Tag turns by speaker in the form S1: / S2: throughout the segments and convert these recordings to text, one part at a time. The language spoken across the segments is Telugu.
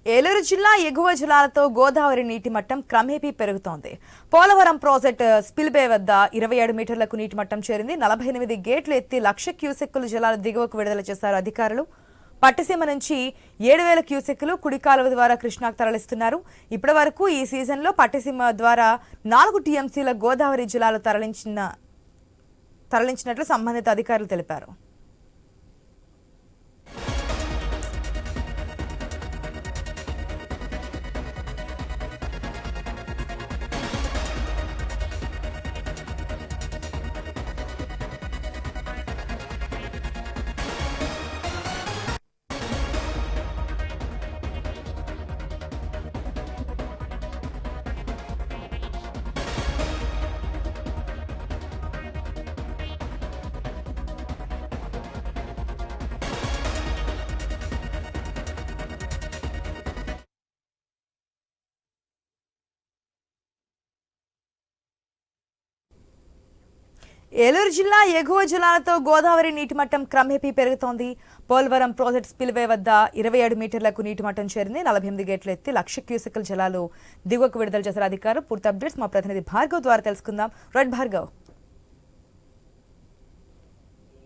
S1: ఏలూరు జిల్లా ఎగువ జలాలతో గోదావరి నీటి మట్టం క్రమేపీ పెరుగుతోంది. పోలవరం ప్రాజెక్టు స్పిల్వే వద్ద 27 మీటర్లకు నీటి మట్టం చేరింది. 48 గేట్లు ఎత్తి 1,00,000 క్యూసెక్కులు జలాలు దిగువకు విడుదల చేశారు అధికారులు. పట్టిసీమ నుంచి 7,000 క్యూసెక్కులు కుడి కాలువ ద్వారా కృష్ణాకు తరలిస్తున్నారు. ఇప్పటి వరకు ఈ సీజన్లో పట్టిసీమ ద్వారా 4 టీఎంసీల గోదావరి జలాలు తరలించినట్లు సంబంధిత అధికారులు తెలిపారు. ఏలూరు జిల్లా ఎగువ జలాలతో గోదావరి నీటి మట్టం క్రమేపీ పెరుగుతోంది. పోలవరం ప్రాజెక్టు స్పిల్వే వద్ద 27 మీటర్లకు నీటి మట్టం చేరింది. 48 గేట్లు ఎత్తి 1,00,000 క్యూసెక్కుల జలాలు దిగువకు విడుదల చేశారు అధికారులు. పూర్తి అప్డేట్స్ మా ప్రతినిధి భార్గవ్ ద్వారా తెలుసుకుందాం. రైట్ భార్గవ్.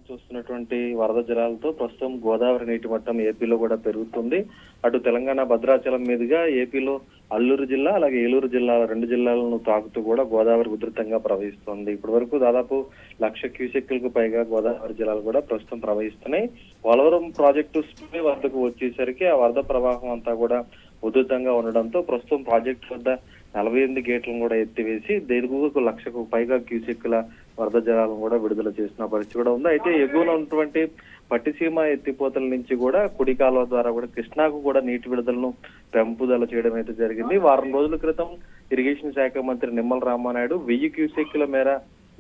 S2: చూస్తున్నటువంటి వరద జలాలతో ప్రస్తుతం గోదావరి నీటి మట్టం ఏపీలో కూడా పెరుగుతుంది. అటు తెలంగాణ భద్రాచలం మీదుగా ఏపీలో అల్లూరు జిల్లా అలాగే ఏలూరు జిల్లా 2 జిల్లాలను తాకుతూ కూడా గోదావరి ఉధృతంగా ప్రవహిస్తుంది. ఇప్పటి వరకు దాదాపు 1,00,000 క్యూసెక్కులకు పైగా గోదావరి జలాలు కూడా ప్రస్తుతం ప్రవహిస్తున్నాయి. పోలవరం ప్రాజెక్టు స్పిల్వే వద్దకు వచ్చేసరికి ఆ వరద ప్రవాహం అంతా కూడా ఉధృతంగా ఉండడంతో ప్రస్తుతం ప్రాజెక్టు వద్ద 48 గేట్లను కూడా ఎత్తివేసి దిగువకు 1,00,000కు పైగా క్యూసెక్కుల వరద జలాలను కూడా విడుదల చేసిన పరిస్థితి కూడా ఉంది. అయితే ఎగువన ఉన్నటువంటి పట్టిసీమ ఎత్తిపోతల నుంచి కూడా కుడి కాలువ ద్వారా కూడా కృష్ణాకు కూడా నీటి విడుదలను పెంపుదల చేయడం అయితే జరిగింది. వారం రోజుల క్రితం ఇరిగేషన్ శాఖ మంత్రి నిమ్మల రామానాయుడు 1000 క్యూసెక్కుల మేర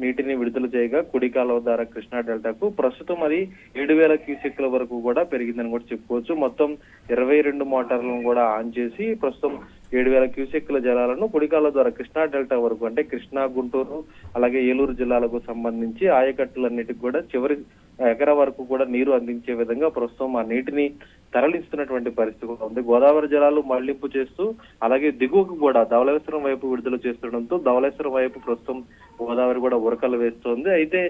S2: నీటిని విడుదల చేయగా కుడి కాలువ ద్వారా కృష్ణా డెల్టాకు ప్రస్తుతం అది 7,000 క్యూసెక్కుల వరకు కూడా పెరిగిందని కూడా చెప్పుకోవచ్చు. మొత్తం 22 మోటార్లను కూడా ఆన్ చేసి ప్రస్తుతం 7,000 క్యూసెక్కుల జలాలను కుడి కాలువ ద్వారా కృష్ణా డెల్టా వరకు అంటే కృష్ణా, గుంటూరు అలాగే ఏలూరు జిల్లాలకు సంబంధించి ఆయకట్టులన్నిటికి కూడా చివరి ఎకరా వరకు కూడా నీరు అందించే విధంగా ప్రస్తుతం ఆ నీటిని తరలిస్తున్నటువంటి పరిస్థితి కూడా ఉంది. గోదావరి జలాలు మళ్లింపు చేస్తూ అలాగే దిగువకు కూడా ధవళేశ్వరం వైపు విడుదల చేస్తుండడంతో ధవళేశ్వరం వైపు ప్రస్తుతం గోదావరి కూడా ఉరకలు వేస్తోంది. అయితే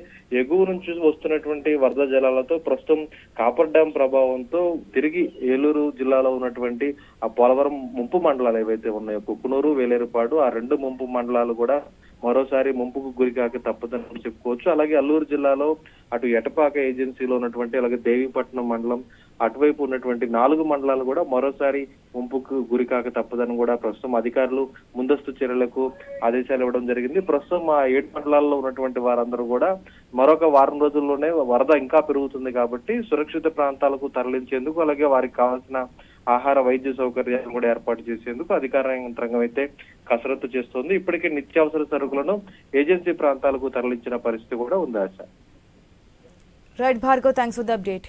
S2: ఎగువ నుంచి వస్తున్నటువంటి వరద జలాలతో ప్రస్తుతం కాపర్ డ్యాం ప్రభావంతో తిరిగి ఏలూరు జిల్లాలో ఉన్నటువంటి ఆ పోలవరం ముంపు మండలాలు ఏవైతే ఉన్నాయో కుక్కునూరు, వేలేరుపాడు ఆ 2 ముంపు మండలాలు కూడా మరోసారి ముంపుకు గురికాక తప్పదని చెప్పుకోవచ్చు. అలాగే అల్లూరు జిల్లాలో అటు ఎటపాక ఏజెన్సీలో ఉన్నటువంటి అలాగే దేవీపట్నం మండలం అటువైపు ఉన్నటువంటి 4 మండలాలు కూడా మరోసారి ముంపుకు గురికాక తప్పదని కూడా ప్రస్తుతం అధికారులు ముందస్తు చర్యలకు ఆదేశాలు ఇవ్వడం జరిగింది. ప్రస్తుతం ఆ 7 మండలాల్లో ఉన్నటువంటి వారందరూ కూడా మరొక వారం రోజుల్లోనే వరద ఇంకా పెరుగుతుంది కాబట్టి సురక్షిత ప్రాంతాలకు తరలించేందుకు అలాగే వారికి కావాల్సిన ఆహార వైద్య సౌకర్యాలు కూడా ఏర్పాటు చేసేందుకు అధికార యంత్రాంగం అయితే కసరత్తు చేస్తోంది. ఇప్పటికే నిత్యావసర సరుకులను ఏజెన్సీ ప్రాంతాలకు తరలించిన పరిస్థితి కూడా ఉంది. ఆశ.
S1: Right Bhargav, thanks for the update.